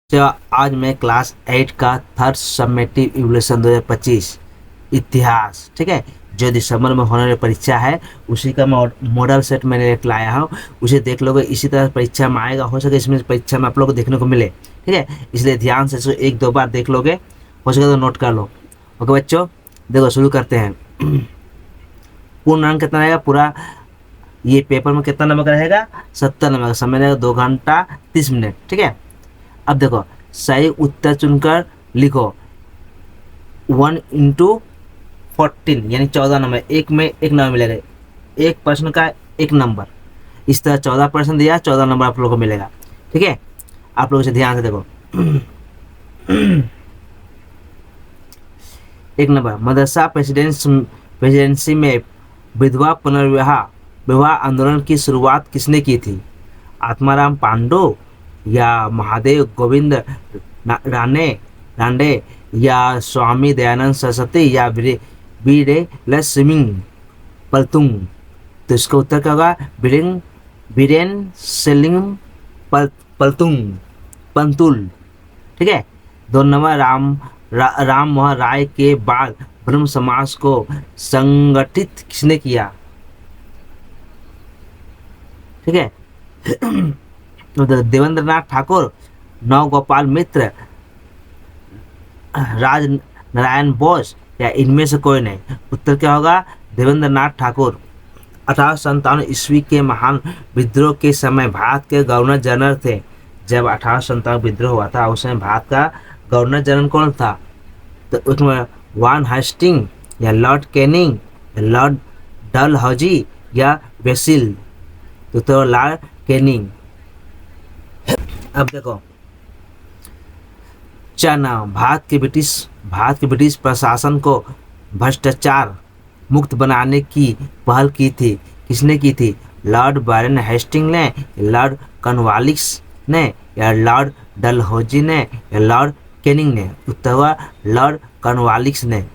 तो आज मैं क्लास 8 का थर्ड समेटिव इवोल्यूशन 2025 इतिहास, ठीक है, जो दिसंबर में होने वाली परीक्षा है उसी का मॉडल सेट मैंने लेकर लाया हूँ। उसे देख लोगे, इसी तरह परीक्षा में आएगा, हो सके इसमें परीक्षा में आप लोग को देखने को मिले, ठीक है। इसलिए ध्यान से एक दो बार देख लोगे, हो सके तो नोट कर लो। ओके बच्चों, देखो शुरू करते हैं। पूर्ण अंक कितना रहेगा पूरा, ये पेपर में कितना नंबर का रहेगा, 70 नंबर का। समय रहेगा 2 घंटा 30 मिनट, ठीक है। अब देखो सही उत्तर चुनकर लिखो। 1 इंटू 14 यानी 14 नंबर, एक में एक नंबर मिलेगा, एक प्रश्न का एक नंबर। इस तरह 14 प्रश्न दिया, 14 नंबर आप लोगों को मिलेगा, ठीक है। आप लोग इसे ध्यान से देखो। एक नंबर, मदरसा प्रेसिडेंसी में विधवा पुनर्विवाह विवाह आंदोलन की शुरुआत किसने की थी? आत्माराम पांडु या महादेव गोविंद रानडे या स्वामी दयानंद सरस्वती या वीरे लक्ष्मिंग पलतुंग? तो इसका उत्तर क्या होगा? बीरेन सेलिंग पलतुंग पंतुल, ठीक है। 2 नंबर, राम मोहन राय के बाद ब्रह्म समाज को संगठित किसने किया? ठीक है। देवेंद्र नाथ ठाकुर, नवगोपाल मित्र, राज नारायण बोस या इनमें से कोई नहीं? उत्तर क्या होगा? देवेंद्र नाथ ठाकुर। 1857 ईस्वी के महान विद्रोह के समय भारत के गवर्नर जनरल थे। जब 1857 विद्रोह हुआ था उस समय भारत का गवर्नर जनरल कौन था? तो उसमें वान हेस्टिंग या लॉर्ड कैनिंग या लॉर्ड डलहौजी या बेसिल? तो लॉर्ड कैनिंग। अब देखो, चाइना भारत के ब्रिटिश प्रशासन को भ्रष्टाचार मुक्त बनाने की पहल की थी। किसने की थी? लॉर्ड बैरन हेस्टिंग ने, लॉर्ड कॉर्नवालिस ने या लॉर्ड डलहौजी ने या लॉर्ड कैनिंग ने? उत्तर हुआ लॉर्ड कॉर्नवालिस ने।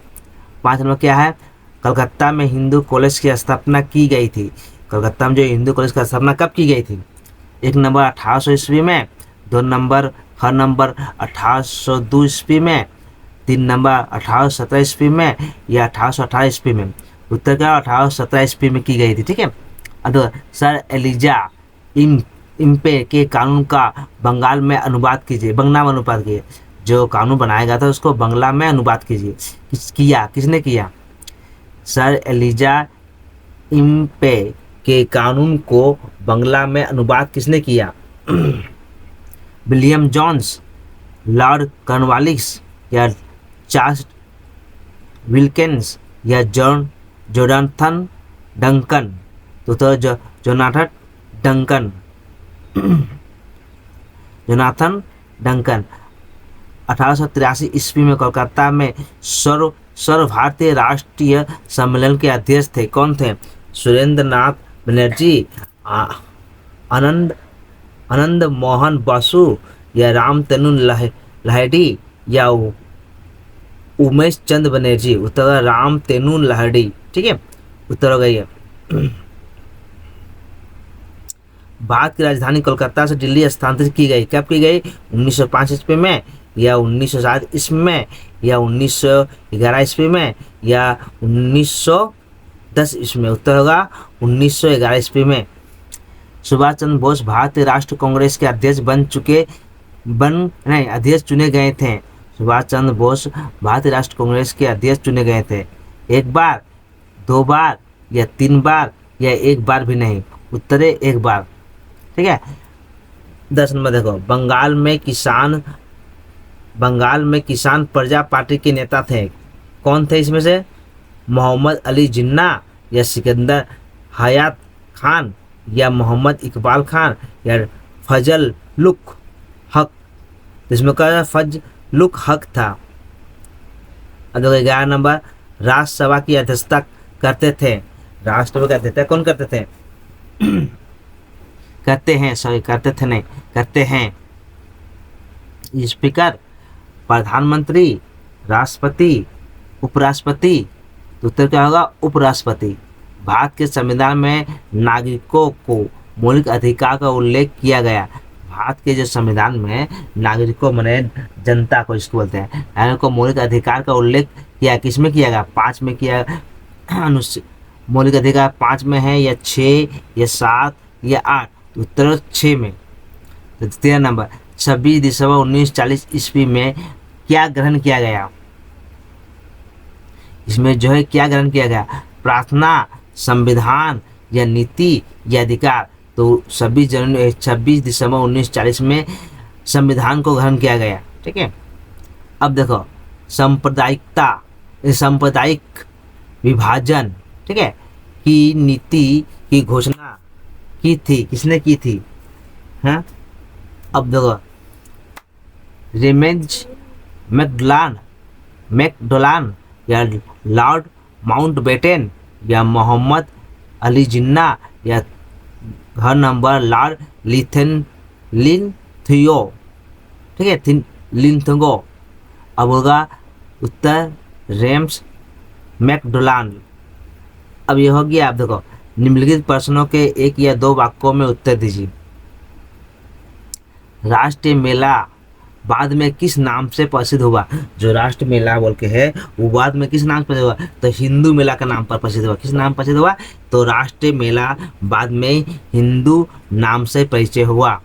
5 नंबर क्या है? कलकत्ता में हिंदू कॉलेज की स्थापना की गई थी। कलकत्ता में जो हिंदू कॉलेज की स्थापना कब की गई थी? 1 नंबर 1800 ईस्वी में, 2 नंबर 1802 ईस्वी में, 3 नंबर 1817 ईस्वी में या 1818 ईस्वी में? उत्तर क्या? 1817 ईस्वी में की गई थी, ठीक है। अब सर एलिजा इम्पे के कानून का बंगाल में अनुवाद कीजिए, बंगला में अनुवाद कीजिए। जो कानून बनाया गया था उसको बंगला में अनुवाद कीजिए। किसने किया? सर एलिजा इम्पे के कानून को बंगला में अनुवाद किसने किया? विलियम जोन्स, लॉर्ड कॉर्नवालिस या चार्ल्स विल्किंस या जोनाथन डंकन? तो जोनाथन डंकन। Jonathan Duncan. 1883 ईस्वी में कोलकाता में सर्व भारतीय राष्ट्रीय सम्मेलन के अध्यक्ष थे। कौन थे? सुरेंद्र नाथ बनर्जी, आनंद मोहन बसु या राम तेनु लाहिड़ी या उमेश चंद बनर्जी? उत्तर राम तेनु लाहिड़ी, ठीक है। उत्तर हो गई है। भारत की राजधानी कोलकाता से दिल्ली स्थानांतरित की गई, कब की गई? 1905 ईस्वी में या 1907 ईस्वी में या 1911 ईस्वी में या 1910 ईस्वी में? उत्तर होगा 1911 ईस्वी में। सुभाष चंद्र बोस भारतीय राष्ट्रीय कांग्रेस के अध्यक्ष अध्यक्ष चुने गए थे। सुभाष चंद्र बोस भारतीय राष्ट्रीय कांग्रेस के अध्यक्ष चुने गए थे। 1 बार, 2 बार या 3 बार या 1 बार भी नहीं? उत्तर है 1 बार, ठीक है। 10 नंबर देखो, बंगाल में किसान प्रजा पार्टी के नेता थे। कौन थे इसमें से? मोहम्मद अली जिन्ना या सिकंदर हयात खान या मोहम्मद इकबाल खान या फजलुल हक? इसमें क्या? फजलुल हक था। अब देखो 11 नंबर, राज्यसभा की अध्यक्षता करते थे। राष्ट्रपति का अध्यक्षता कौन करते थे? करते हैं स्पीकर, प्रधानमंत्री, राष्ट्रपति, उपराष्ट्रपति? तो उत्तर क्या होगा? उपराष्ट्रपति। भारत के संविधान में नागरिकों को मौलिक अधिकार का उल्लेख किया गया। भारत के जो संविधान में नागरिकों माने जनता को इसको बोलते हैं, नागरिकों को मौलिक अधिकार का उल्लेख किया, किसमें किया गया? 5 में किया। मौलिक अधिकार 5 में है या 6 या 7 या 8? उत्तर 6 में। तो 13 नंबर, 26 दिसंबर 1940 ईस्वी में क्या ग्रहण किया गया? इसमें जो है क्या ग्रहण किया गया? प्रार्थना, संविधान या नीति या अधिकार? तो 26 दिसंबर 1940 में संविधान को ग्रहण किया गया। ठीक है, अब देखो सांप्रदायिक विभाजन, ठीक है, की नीति की घोषणा की थी, किसने की थी? हाँ, अब देखो रेमेज मैकडोनाल्ड या लॉर्ड माउंटबेटन या मोहम्मद अली जिन्ना या घर नंबर लॉर्ड लिनथियो, ठीक है, लिनथगो। अब होगा उत्तर रेम्स मैकडोनाल्ड। अब ये हो गया। आप देखो निम्नलिखित प्रश्नों के 1 या 2 वाक्यों में उत्तर दीजिए। राष्ट्रीय मेला बाद में किस नाम से प्रसिद्ध हुआ? जो राष्ट्र मेला बोल के है वो बाद में किस नाम से प्रसिद्ध हुआ? तो हिंदू मेला का नाम पर प्रसिद्ध हुआ। किस नाम प्रसिद्ध हुआ? तो राष्ट्रीय मेला बाद में हिंदू नाम से परिचय हुआ।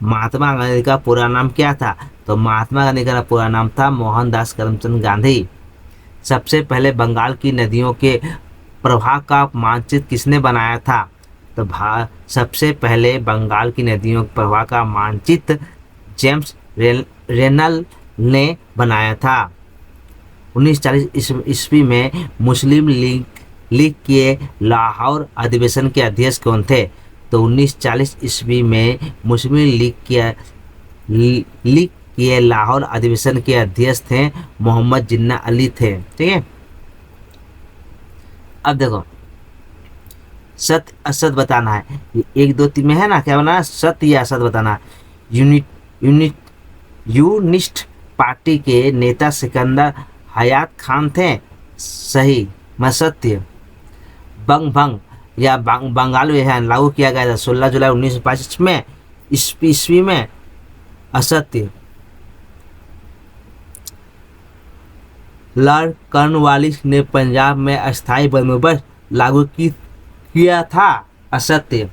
महात्मा गांधी का पूरा नाम क्या था? तो महात्मा गांधी का पूरा नाम था मोहनदास करमचंद गांधी। सबसे पहले बंगाल की नदियों के प्रवाह का मानचित्र किसने बनाया था? तो सबसे पहले बंगाल की नदियों के प्रवाह का मानचित्र जेम्स रेनल ने बनाया था। 1940 ईस्वी में मुस्लिम लीग के लाहौर अधिवेशन के अध्यक्ष कौन थे? तो 1940 ईस्वी में मुस्लिम लीग के लाहौर अधिवेशन के अध्यक्ष थे मोहम्मद जिन्ना अली थे। ठीक है, अब देखो सत्य असत बताना है। 1 2 3 में है ना, क्या बनाना? सत्य या असत बताना है। यूनिस्ट पार्टी के नेता सिकंदर हयात खान थे, सही मैं सत्य। बंग भंग या बंगाल विधान लागू किया गया था 16 जुलाई 1925 में ईस्वी में, असत्य। लॉर्ड कॉर्नवालिस ने पंजाब में अस्थायी बंदोबस्त लागू किया था, असत्य।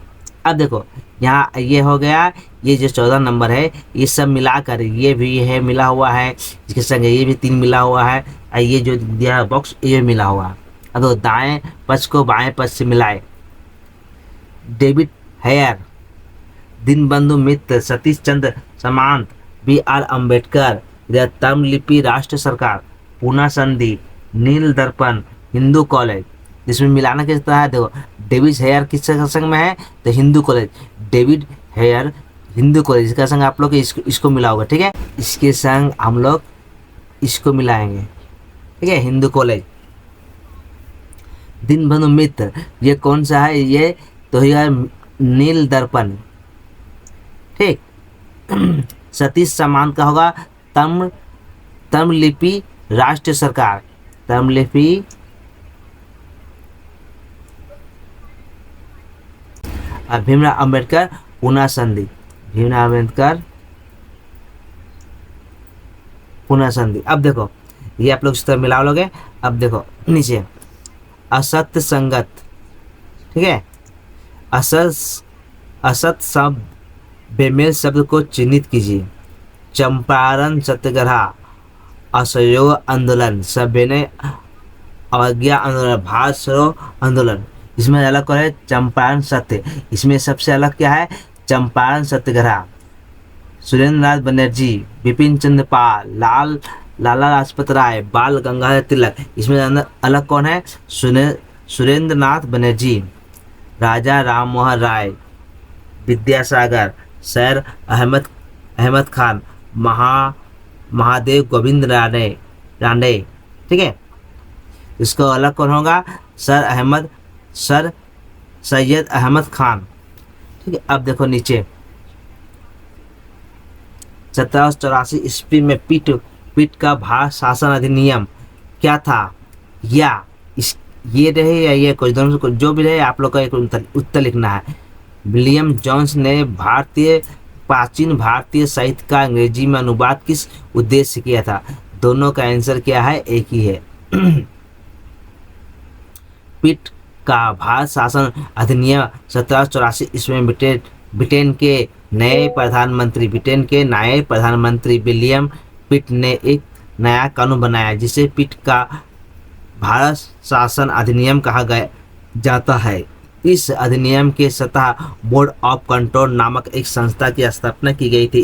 अब देखो यहाँ ये हो गया, ये जो 14 नंबर है ये सब मिलाकर ये भी है मिला हुआ है, इसके संग ये भी 3 मिला हुआ है, और ये जो दिया बॉक्स ये मिला हुआ है। अब तो दाएं पक्ष को बाएं पक्ष से मिलाए। डेविड हेयर, दीनबंधु मित्र, सतीश चंद्र सामंत, BR अम्बेडकर, तमिललिपि राष्ट्र सरकार, पूना संधि, नील दर्पण, हिंदू कॉलेज। जिसमें मिलाना किस तरह है? देखो डेविड हेयर किस संग में है? तो Hindu college. David Hare Hindu college, इसका संग आप लोग इसको मिला होगा। ठीक है, इसके संग हम लोग इसको मिलाएंगे। ठीक है, हिंदू कॉलेज। दीनबंधु मित्र ये कौन सा है? ये तो है नील दर्पण। ठीक, सतीश सामंत का होगा तमिललिपि राष्ट्र सरकार, तमिललिपि। भीमराव अम्बेडकर पूना संधि, भीमराव अम्बेडकर पूना संधि। अब देखो ये आप लोग इस तरह मिला लोगे। अब देखो नीचे असत्य संगत, ठीक है, असत शब्द बेमेल शब्द को चिन्हित कीजिए। चंपारण सत्याग्रह, असहयोग आंदोलन, सविनय अवज्ञा आंदोलन, भारत छोड़ो आंदोलन। इसमें अलग कौन है? चंपारण सत्य। इसमें सबसे अलग क्या है? चंपारण सत्याग्रह। सुरेंद्र नाथ बनर्जी, बिपिन चंद्र पाल, लाला लाजपत राय, बाल गंगाधर तिलक। इसमें अलग कौन है? सुरेंद्र नाथ बनर्जी, राजा राम मोहन राय, विद्यासागर, सैर अहमद खान, महादेव गोविंद राणे। ठीक है, इसको अलग कौन होगा? सर सैयद अहमद खान। ठीक है, अब देखो नीचे 1784 ईस्वी में पीट का भारत शासन अधिनियम क्या था? या ये रहे या ये कुछ दोनों से जो भी रहे आप लोग का एक उत्तर लिखना है। विलियम जोन्स ने भारतीय प्राचीन भारतीय साहित्य का अंग्रेजी में अनुवाद किस उद्देश्य से किया था? दोनों का आंसर क्या है? एक ही है। पिट का भारत शासन अधिनियम 1784 इसमें ब्रिटेन के नए प्रधानमंत्री विलियम पिट ने एक नया कानून बनाया जिसे पिट का भारत शासन अधिनियम कहा जाता है। इस अधिनियम के सतह बोर्ड ऑफ कंट्रोल नामक एक संस्था की स्थापना की गई थी।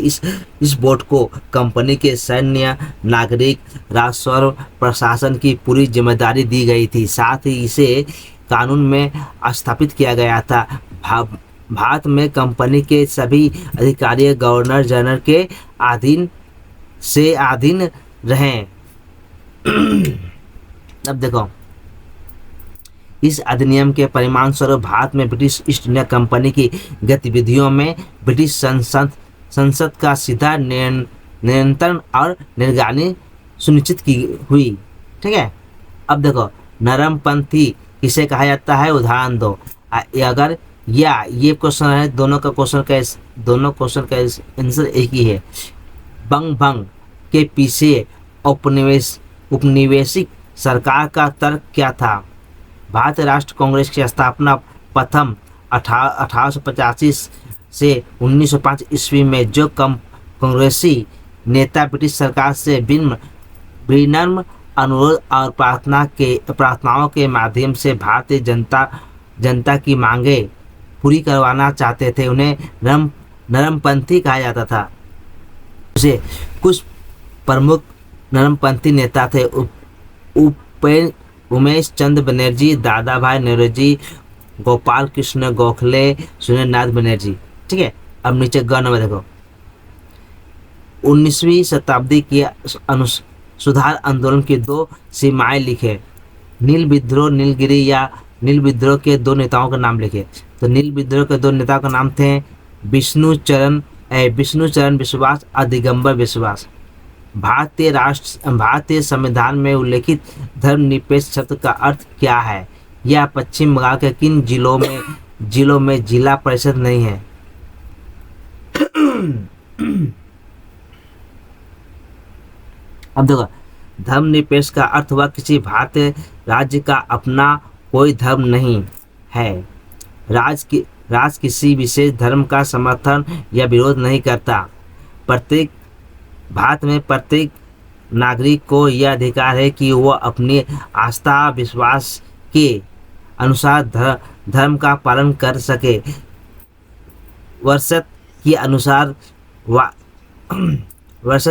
इस बोर्ड को कंपनी के सैन्य, नागरिक, राजस्व प्रशासन की पूरी जिम्मेदारी दी गई थी। साथ ही इसे कानून में स्थापित किया गया था। भारत में कंपनी के सभी अधिकारी गवर्नर जनरल के अधीन रहे। अब देखो, इस अधिनियम के परिणाम स्वरूप भारत में ब्रिटिश ईस्ट इंडिया कंपनी की गतिविधियों में ब्रिटिश संसद का सीधा नियंत्रण और निगरानी सुनिश्चित की हुई। ठीक है। अब देखो, नरमपंथी किसे कहा जाता है? उदाहरण दो। अगर ये क्वेश्चन है, दोनों क्वेश्चन का आंसर एक ही है। बंग भंग के पीछे औपनिवेशिक सरकार का तर्क क्या था? भारतीय राष्ट्रीय कांग्रेस की स्थापना प्रथम 1885 से 1905 ईस्वी में जो कांग्रेसी नेता ब्रिटिश सरकार से विनम्र अनुरोध और प्रार्थनाओं के माध्यम से भारतीय जनता की मांगें पूरी करवाना चाहते थे, उन्हें नरमपंथी कहा जाता था। उसे कुछ प्रमुख नरमपंथी नेता थे: उमेश चंद्र बनर्जी, दादा भाई नौरोजी, गोपाल कृष्ण गोखले, सुरेंद्रनाथ बनर्जी। ठीक है। अब नीचे ग नंबर देखो। 19वीं शताब्दी के सुधार आंदोलन की दो सीमाएं लिखे। नील विद्रोह, नीलगिरी या नील विद्रोह के दो नेताओं का नाम लिखे। तो नील विद्रोह के दो नेताओं का नाम थे विष्णु चरण विश्वास और दिगंबर विश्वास। भारतीय संविधान में उल्लेखित धर्मनिरपेक्ष शब्द का अर्थ क्या है? यह पश्चिम बंगाल के किन जिलों में जिला परिषद नहीं है? अब देखो, धर्मनिरपेक्ष का अर्थ हुआ किसी भारतीय राज्य का अपना कोई धर्म नहीं है। राज किसी विशेष धर्म का समर्थन या विरोध नहीं करता। भारत में प्रत्येक नागरिक को यह अधिकार है कि वह अपनी आस्था विश्वास के अनुसार धर्म का पालन कर सके। वर्षत के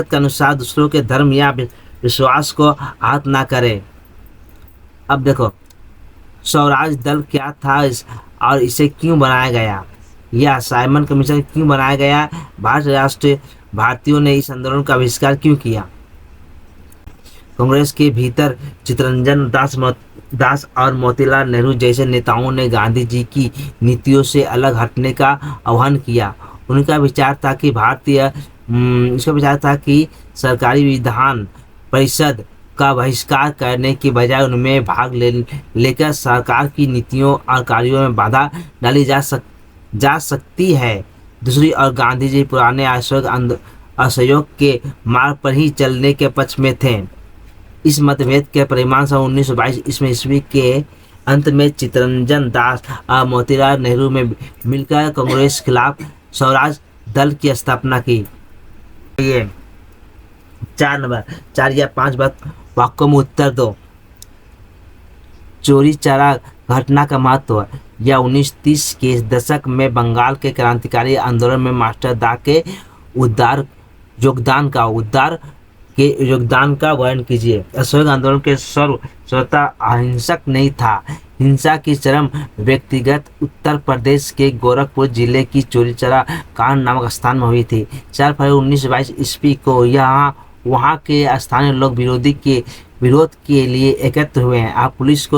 अनुसार दूसरों के धर्म या विश्वास को आहत ना करे। अब देखो, स्वराज दल क्या था और इसे क्यों बनाया गया? यह साइमन कमीशन क्यों बनाया गया? भारतीयों ने इस आंदोलन का आविष्कार क्यों किया? कांग्रेस के भीतर चित्तरंजन दास और मोतीलाल नेहरू जैसे नेताओं ने गांधी जी की नीतियों से अलग हटने का आह्वान किया। उनका विचार था कि सरकारी विधान परिषद का बहिष्कार करने के बजाय उनमें भाग लेकर सरकार की नीतियों और कार्यों में बाधा डाली जा सकती है। दूसरी ओर गांधी जी पुराने असहयोग के मार्ग पर ही चलने के पक्ष में थे। इस मतभेद के परिणाम से 1922 ईस्वी के अंत में चित्तरंजन दास और मोतीलाल नेहरू में मिलकर कांग्रेस के खिलाफ स्वराज दल की स्थापना की। ये 4 या 5 वाक्यों में उत्तर दो। चोरी चौरा घटना का महत्व। यह 1930 के दशक में बंगाल के क्रांतिकारी आंदोलन में मास्टर दा के योगदान का वर्णन कीजिए। असहयोग आंदोलन के स्वतः अहिंसक नहीं था। हिंसा की चरम व्यक्तिगत उत्तर प्रदेश के गोरखपुर जिले की चोरी चौरा कांड नामक स्थान में हुई थी। 4 फरवरी 1922 ईस्वी को वहाँ के स्थानीय लोग विरोध के लिए एकत्र हुए हैं। आप पुलिस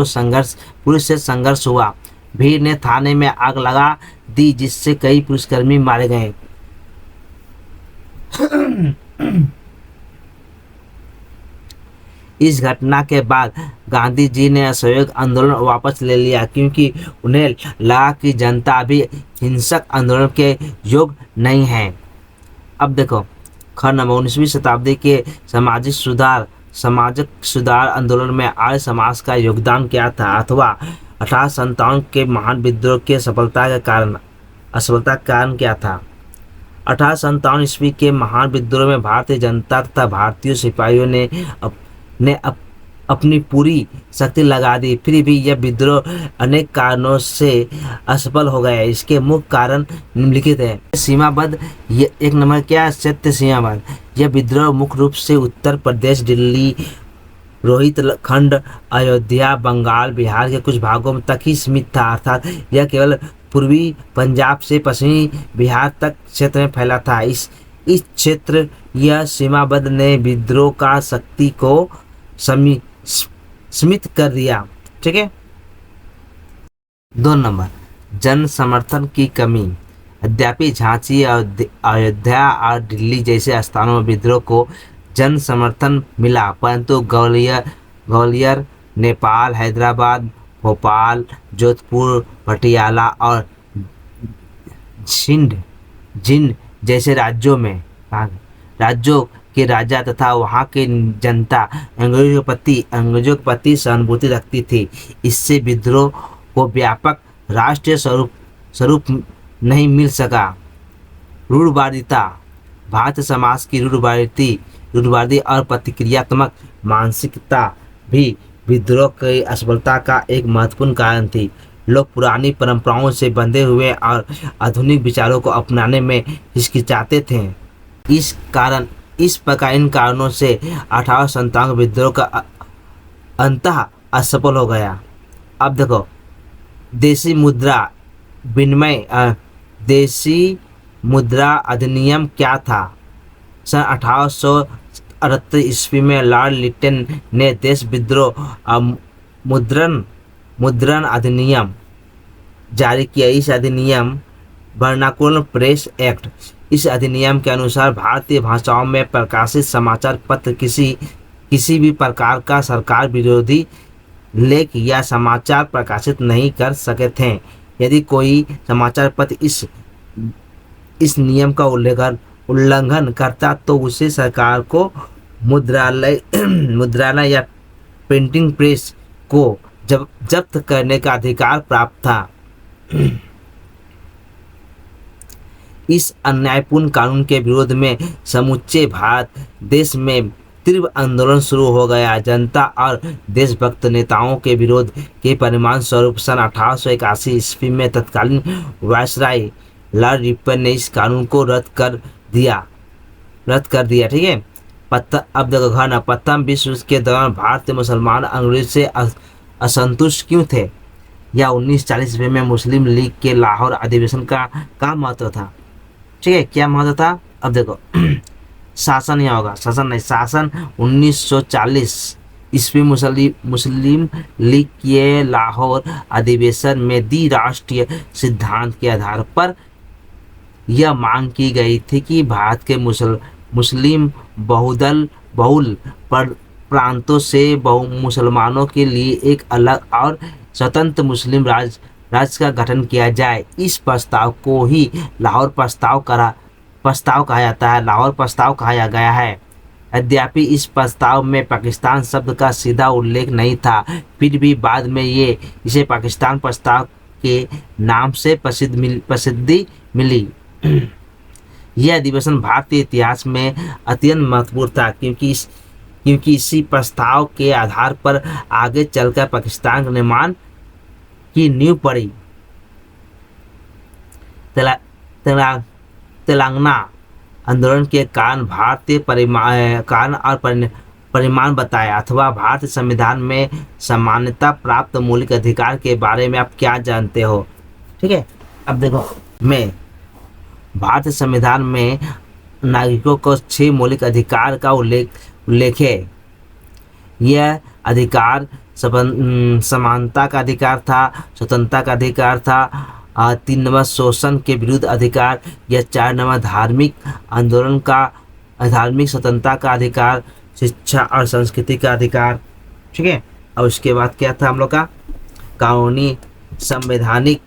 से संघर्ष हुआ। भीड़ ने थाने में आग लगा दी जिससे कई पुलिसकर्मी मारे गए। इस घटना के बाद गांधी जी ने असहयोग आंदोलन वापस ले लिया क्योंकि उन्हें लगा कि जनता अभी हिंसक आंदोलन के योग्य नहीं है। अब देखो ख नंबर 19वीं शताब्दी के सामाजिक सुधार आंदोलन में आर्य समाज का योगदान क्या था, अथवा 1857 के महान विद्रोह के असफलता का कारण क्या था। 1857 ईस्वी के महान विद्रोह में भारतीय जनता तथा भारतीय सिपाहियों ने अपनी पूरी शक्ति लगा दी, फिर भी यह विद्रोह अनेक कारणों से असफल हो गया। इसके मुख्य कारण निम्नलिखित है। सीमाबद्ध, ये एक नंबर क्या, सत्य सीमाबद्ध। यह विद्रोह मुख्य रूप से उत्तर प्रदेश, दिल्ली, रोहितखंड, अयोध्या, बंगाल, बिहार के कुछ भागों तक ही सीमित था, अर्थात यह केवल पूर्वी पंजाब से पश्चिमी बिहार तक क्षेत्र में फैला था। इस क्षेत्र यह सीमाबद्ध ने विद्रोह का शक्ति को सीमित कर दिया। ठीक है। 2 नंबर जन समर्थन की कमी। यद्यपि झांसी, अयोध्या और दिल्ली जैसे स्थानों में विद्रोह को जन समर्थन मिला, परंतु ग्वालियर, नेपाल, हैदराबाद, भोपाल, जोधपुर, पटियाला और जिंद जैसे राज्यों के राजा तथा वहाँ की जनता अंग्रेजों के प्रति सहानुभूति रखती थी। इससे विद्रोह को व्यापक राष्ट्रीय स्वरूप नहीं मिल सका। रूढ़वादिता। भारतीय समाज की रूढ़वादी और प्रतिक्रियात्मक मानसिकता भी विद्रोह की असफलता का एक महत्वपूर्ण कारण थी। लोग पुरानी परंपराओं से बंधे हुए और आधुनिक विचारों को अपनाने में हिचकिचाते थे। इन कारणों से 1857 विद्रोह का अंततः असफल हो गया। अब देखो देशी मुद्रा अधिनियम क्या था। सन 1838 ईस्वी में लॉर्ड लिटन ने देश विद्रोह मुद्रण अधिनियम जारी किया। इस अधिनियम वर्नाकुलर प्रेस एक्ट, इस अधिनियम के अनुसार भारतीय भाषाओं में प्रकाशित समाचार पत्र किसी भी प्रकार का सरकार विरोधी लेख या समाचार प्रकाशित नहीं कर सके थे। यदि कोई समाचार पत्र इस नियम का उल्लंघन करता तो उसे सरकार को मुद्रालय या प्रिंटिंग प्रेस को जब्त करने का अधिकार प्राप्त था। इस अन्यायपूर्ण कानून के विरोध में समूचे भारत देश में तीव्र आंदोलन शुरू हो गया। जनता और देशभक्त नेताओं के विरोध के परिणाम स्वरूप सन 1881 ईस्वी में तत्कालीन वायसराय लॉर्ड रिपन ने इस कानून को रद्द कर दिया। ठीक है। अब देखो घना प्रथम विश्व युद्ध के दौरान भारतीय मुसलमान अंग्रेज से असंतुष्ट क्यों थे। या 1940 ईस्वी में मुस्लिम लीग के लाहौर अधिवेशन का महत्व था। ठीक है, क्या महत्व था। अब देखो शासन यहाँ होगा, शासन 1940 ईस्वी मुस्लिम लीग के लाहौर अधिवेशन में द्विराष्ट्रीय सिद्धांत के आधार पर यह मांग की गई थी कि भारत के मुस्लिम बहुल प्रांतों से मुसलमानों के लिए एक अलग और स्वतंत्र मुस्लिम राज्य का गठन किया जाए। इस प्रस्ताव को ही लाहौर प्रस्ताव कहा जाता है, लाहौर प्रस्ताव कहा गया है। यद्यपि इस प्रस्ताव में पाकिस्तान शब्द का सीधा उल्लेख नहीं था, फिर भी बाद में इसे पाकिस्तान प्रस्ताव के नाम से प्रसिद्धि मिली। यह अधिवेशन भारतीय इतिहास में अत्यंत महत्वपूर्ण था क्योंकि इसी प्रस्ताव के आधार पर आगे चलकर पाकिस्तान के निर्माण की नींव पड़ी। तेलंगाना आंदोलन के कारण भारतीय परिमाण बताया, अथवा भारतीय संविधान में समानता प्राप्त मौलिक अधिकार के बारे में आप क्या जानते हो। ठीक है, अब देखो भारतीय संविधान में नागरिकों को 6 मौलिक अधिकार का उल्लेख है। यह अधिकार समानता का अधिकार था, स्वतंत्रता का अधिकार था, 3 नंबर शोषण के विरुद्ध अधिकार, या 4 नंबर धार्मिक स्वतंत्रता का अधिकार, शिक्षा और संस्कृति का अधिकार। ठीक है, और उसके बाद क्या था हम लोग का कानूनी संवैधानिक,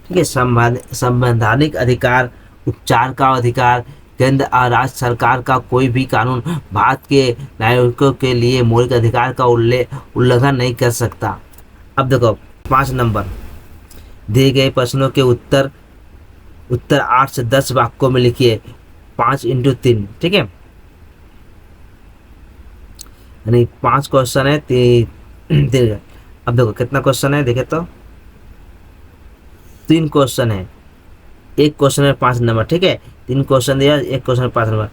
ठीक है, संवैधानिक अधिकार, उपचार का अधिकार, केंद्र और राज्य सरकार का कोई भी कानून भारत के नागरिकों के लिए मौलिक अधिकार का उल्लंघन नहीं कर सकता। अब देखो 5 नंबर, दिए गए प्रश्नों के उत्तर 8 से 10 वाक्यों में लिखिए, 5x3, ठीक है, यानी 5 क्वेश्चन है, तीन। अब देखो कितना क्वेश्चन है, देखे तो 3 क्वेश्चन है, एक क्वेश्चन में 5 नंबर, ठीक है, 3 क्वेश्चन दिया, एक क्वेश्चन में 5 नंबर।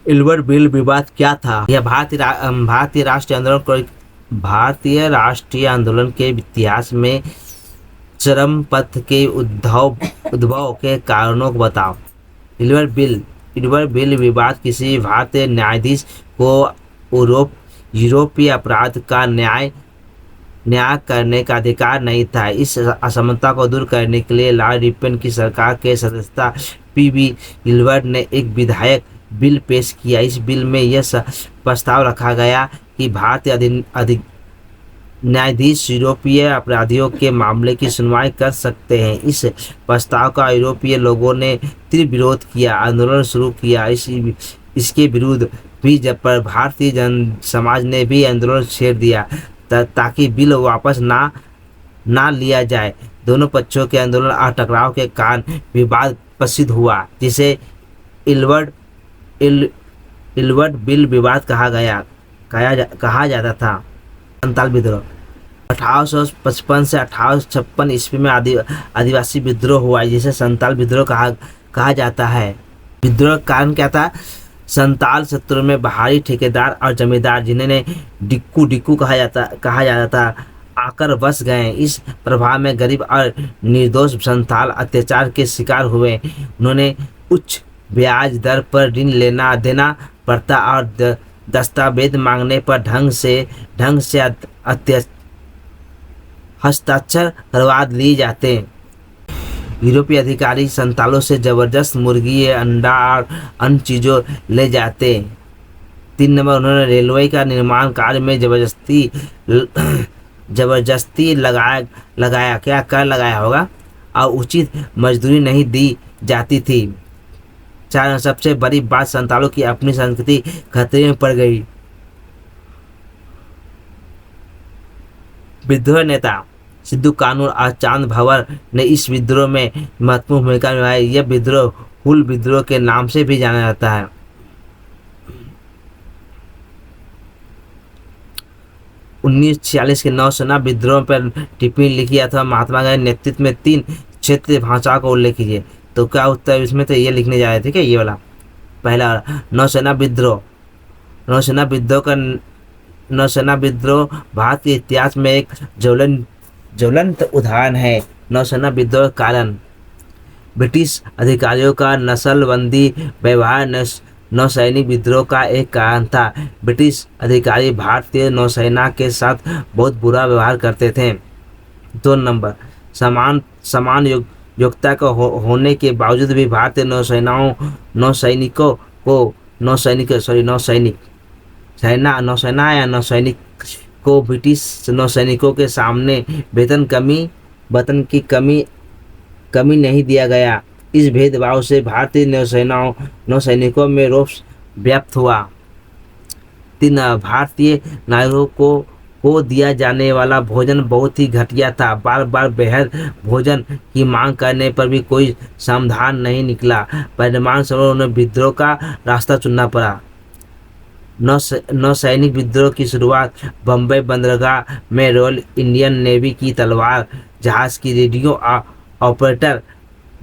इल्वर बिल विवाद क्या था? यह भारतीय राष्ट्रीय आंदोलन के इतिहास में चरम पथ के उद्भव के कारणों को बताओ। इल्वर बिल विवाद किसी भारतीय न्यायाधीश को यूरोपीय अपराध का न्याय करने का अधिकार नहीं था। इस असमानता को दूर करने के लिए लॉर्ड रिपन की सरकार के सदस्य पीबी इल्वर ने एक विधायक बिल पेश किया। इस बिल में यह प्रस्ताव रखा गया कि भारतीय न्यायाधीश यूरोपीय अपराधियों के मामले की सुनवाई कर सकते हैं। इस प्रस्ताव का यूरोपीय लोगों ने तीव्र विरोध किया, आंदोलन शुरू किया। इसके विरुद्ध भी जब पर भारतीय जन समाज ने भी आंदोलन छेड़ दिया ताकि बिल वापस ना लिया जाए। दोनों पक्षों के आंदोलन और टकराव के कारण विवाद प्रसिद्ध हुआ, जिसे इल्वर्ड बिल विवाद कहा जाता था। संताल विद्रोह 1855 से 1856 ईस्वी में आदिवासी विद्रोह हुआ, जिसे संताल विद्रोह कहा जाता है। विद्रोह का कारण क्या था? संताल क्षेत्रों में बाहरी ठेकेदार और जमींदार, जिन्हें डिक्कू कहा जाता था, आकर बस गए। इस प्रभाव में गरीब और निर्दोष संताल अत्याचार के शिकार हुए। उन्होंने उच्च ब्याज दर पर ऋण देना पड़ता और दस्तावेज मांगने पर ढंग से हस्ताक्षर करवा लिए जाते। यूरोपीय अधिकारी संतालों से जबरदस्त मुर्गी, अंडा और अन्य चीज़ों ले जाते। 3 नंबर, उन्होंने रेलवे का निर्माण कार्य में जबरदस्ती लगाया क्या कर लगाया होगा, और उचित मजदूरी नहीं दी जाती थी। 4, सबसे बड़ी बात, संतालों की अपनी संस्कृति खतरे में पड़ गई। विद्रोह नेता सिद्धू कानू और चांद भंवर ने इस विद्रोह में महत्वपूर्ण भूमिका निभाई। यह विद्रोह हुल विद्रोह के नाम से भी जाना जाता है। 1946 के नौसेना विद्रोह पर टिप्पणी लिखी अथवा महात्मा गांधी नेतृत्व में 3 क्षेत्रीय भाषाओं का उल्लेख कीजिए। तो क्या उत्तर इसमें? तो ये लिखने जा रहे थे, ठीक है, ये वाला पहला नौसेना विद्रोह भारत के इतिहास में एक ज्वलंत उदाहरण है। नौसेना विद्रोह का कारण ब्रिटिश अधिकारियों का नस्लबंदी व्यवहार नौसैनिक विद्रोह का एक कारण था। ब्रिटिश अधिकारी भारतीय नौसेना के साथ बहुत बुरा व्यवहार करते थे। 2 नंबर, समान योग्यता का होने के बावजूद भी भारतीय नौसैनिक को ब्रिटिश नौसैनिकों के सामने वेतन की कमी नहीं दिया गया। इस भेदभाव से भारतीय नौसैनिकों में रोष व्याप्त हुआ। 3, भारतीय नागरिकों को दिया जाने वाला भोजन बहुत ही घटिया था। बार बार बेहद भोजन की मांग करने पर भी कोई समाधान नहीं निकला। परिणामस्वरूप उन्हें विद्रोह का रास्ता चुनना पड़ा। नौसैनिक विद्रोह की शुरुआत बम्बई बंदरगाह में रॉयल इंडियन नेवी की तलवार जहाज की रेडियो ऑपरेटर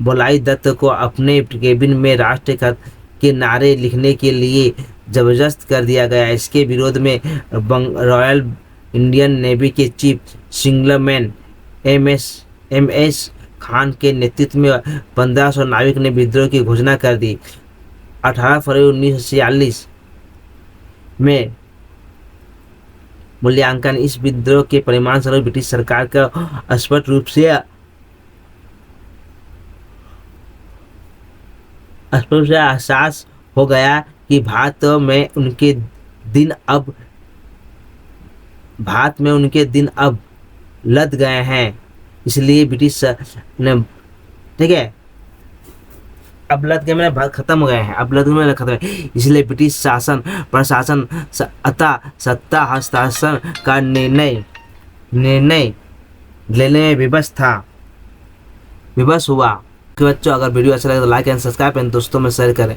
बोलाई दत्त को अपने केबिन में राष्ट्र के नारे लिखने के लिए जबरदस्त कर दिया गया। इसके विरोध में रॉयल इंडियन नेवी के चीफ सिग्नलमैन MS खान के नेतृत्व में 1500 नाविक ने विद्रोह की घोषणा कर दी। 18 फरवरी 1946 में मूल्यांकन इस विद्रोह के परिणामस्वरूप ब्रिटिश सरकार का स्पष्ट रूप से एहसास हो गया कि भारत में उनके दिन अब लद गए हैं। इसलिए ब्रिटिश ने, ठीक है, अबलत के मैंने खत्म हो गए हैं, अबलत के मैंने खत्म है, इसलिए ब्रिटिश शासन प्रशासन अतः सत्ता हस्तांतरण का निर्णय लेने में विवश हुआ। कि बच्चों अगर वीडियो अच्छा लगे तो लाइक एंड सब्सक्राइब एंड दोस्तों में शेयर करें।